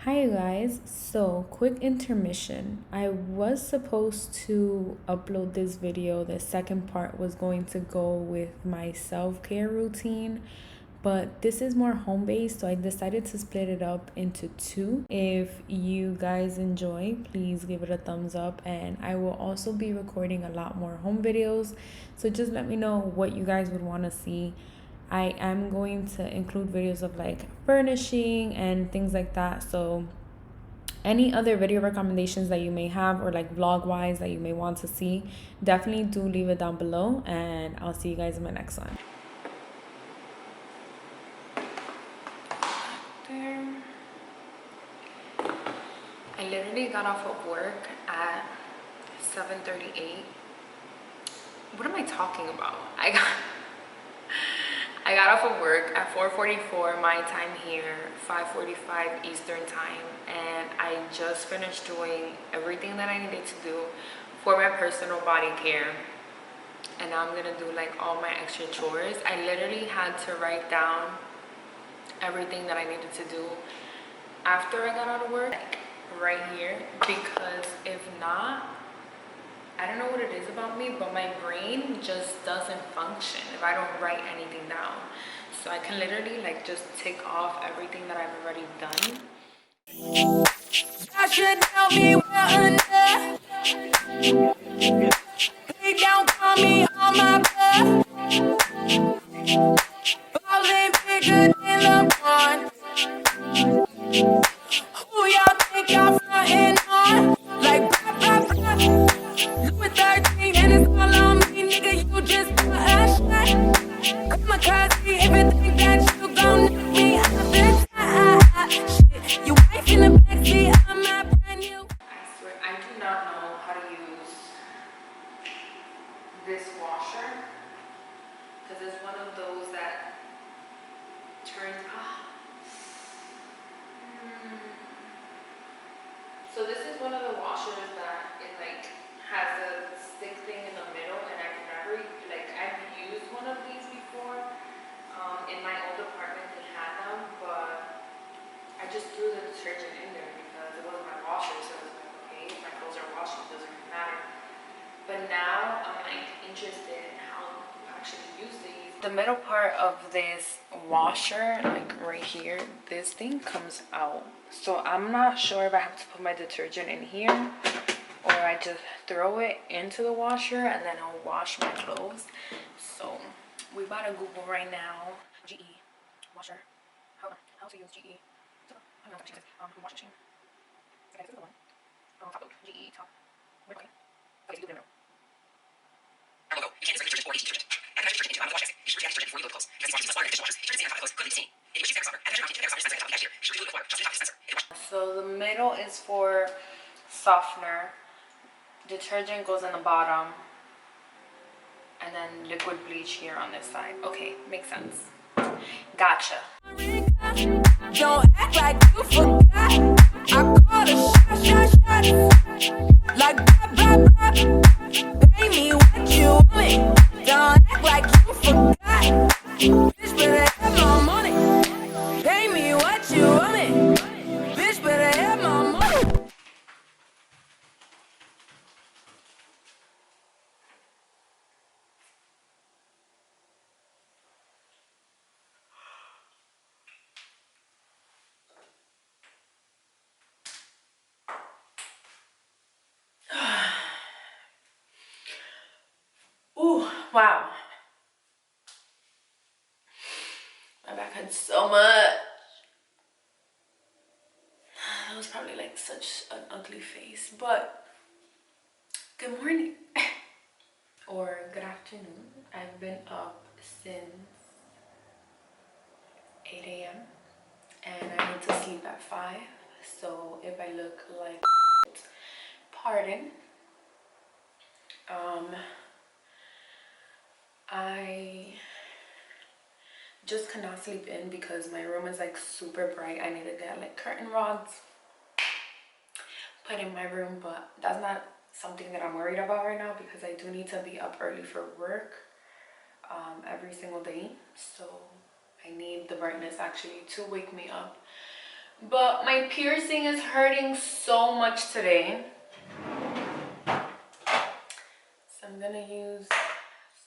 Hi guys, so quick intermission. I was supposed to upload this video. The second part was going to go with my self-care routine, but this is more home-based, so I decided to split it up into two. If you guys enjoy, please give it a thumbs up, and I will also be recording a lot more home videos, so just let me know what you guys would want to see. I am going to include videos of like furnishing and things like that. So any other video recommendations that you may have or like vlog wise that you may want to see, definitely do leave it down below, and I'll see you guys in my next one. There. I literally got off of work at 7:38. What am I talking about? I got off of work at 4:44 my time here, 5:45 Eastern time, and I just finished doing everything that I needed to do for my personal body care. And now I'm gonna do like all my extra chores. I literally had to write down everything that I needed to do after I got out of work, like right here, because if not, I don't know what it is about me, but my brain just doesn't function if I don't write anything down. So I can literally like just tick off everything that I've already done. I should tell me well enough. They don't call me on my bluff. Ballin' bigger than LeBron. Who y'all think y'all frontin' on? Like blah, blah, blah. Louis 13 and it's all on me, nigga, you just got a shot. Come across me if you think that you gon' knock me out the top. Shit, you wife in the backseat, I'm not brand new. I swear, I do not know how to use this washer, because it's one of those that turns off. So this is one of the washers that it like has a stick thing in the middle, and I've never like I've used one of these before. In my old apartment they had them, but I just threw the detergent in there because it wasn't my washer, so it was like, okay, if my clothes are washed, it doesn't really matter. But now I'm like interested in how you actually use these. The middle part of this washer, like right here, this thing comes out. So I'm not sure if I have to put my detergent in here or I just throw it into the washer and then I'll wash my clothes. So we about to Google right now. GE washer. How to use GE. I don't know what she says. Wash machine. Okay, this is the one. Top load. GE top. Okay. Okay, so you do it now. Logo. You can't use detergent or detergent. Add the detergent into wash basket. Be sure to add detergent before you load the clothes. Because these washers use less water than dishwashers. Be sure to sand clothes. Cook the steam. If you wish to use stopper, add detergent to dispenser and top the cashier. Be sure to dilute with water. Just top dispenser. So the middle is for softener. Detergent goes in the bottom. And then liquid bleach here on this side. Okay, makes sense. Gotcha. Don't act like you forgot. I call a shot. Like blah, blah, blah. Pay me what you want. Don't act like you forgot. Bitch, better have my money. Pay me what you want. Bitch, better have my money. Ooh, wow. My back hurts so much. That was probably like such an ugly face, but good morning or good afternoon. I've been up since 8 a.m. and I need to sleep at 5. So if I look like pardon. I just cannot sleep in because my room is like super bright. I need to get like curtain rods put in my room, but that's not something that I'm worried about right now because I do need to be up early for work every single day. So I need the brightness actually to wake me up But my piercing is hurting so much today. So I'm gonna use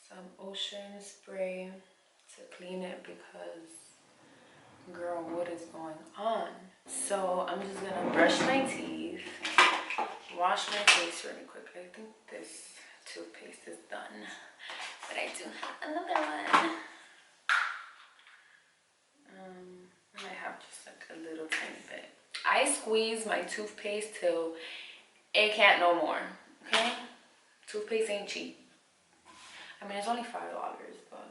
some ocean spray to clean it because, girl, what is going on? So I'm just gonna brush my teeth, wash my face really quickly. I think this toothpaste is done, but I do have another one. I have just like a little tiny bit. I squeeze my toothpaste till it can't no more, okay? Toothpaste ain't cheap. I mean, it's only $5, but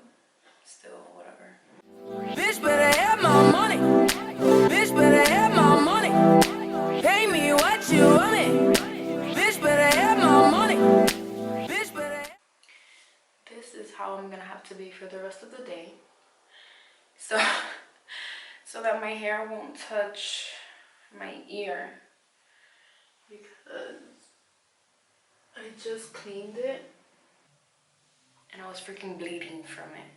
still, whatever. Bitch better have my money. Bitch better have my money. Pay me what you want me. Bitch better have my money. Bitch better have... This is how I'm gonna have to be for the rest of the day. So that my hair won't touch my ear, because I just cleaned it and I was freaking bleeding from it.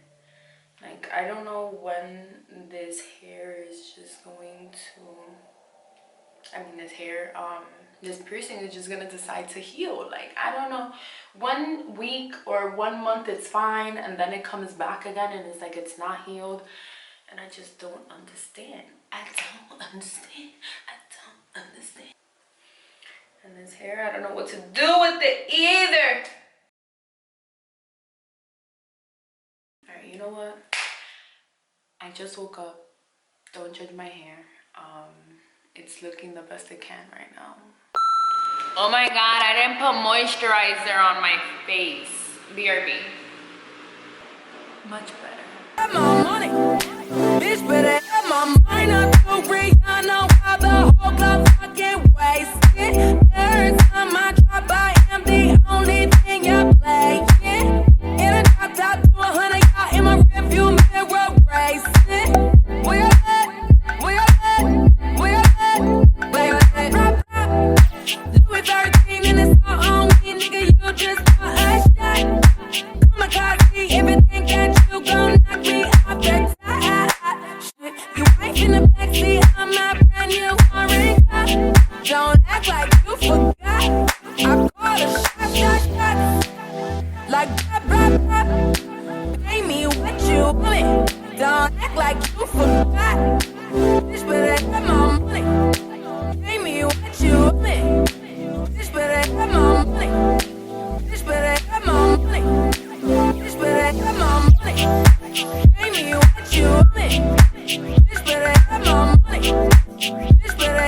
Like, I don't know when this hair is just going to, I mean, this piercing is just gonna decide to heal. Like, I don't know, 1 week or 1 month it's fine, and then it comes back again and it's like it's not healed. And I just don't understand. I don't understand. And this hair, I don't know what to do with it either. Alright, you know what? I just woke up. Don't judge my hair. It's looking the best it can right now. Oh my god, I didn't put moisturizer on my face. BRB. Much better. Have my money. Bitch better have my money. Not too Rihanna while the whole club fucking wasted. Every time I drop, I am the only thing you're playing. In a drop top to 100, y'all in my rearview mirror racing. Where you at? Where you at? Where you at? Where you at? Drop top. Louis 13 and it's all on me, nigga. You just got a shot. I'ma copy everything that you gon' knock me off the top. Shit, you ain't in the backseat, I'm not brand new foreign car. Don't act like you forgot. I call a shot. Like rap. Pay me what you want. Don't act like you forgot. Bitch better have my money. Pay me what you want. Bitch better have my money. Bitch better have my money. Bitch better have my money. Pay me what you want. Bitch better have my money. Bitch better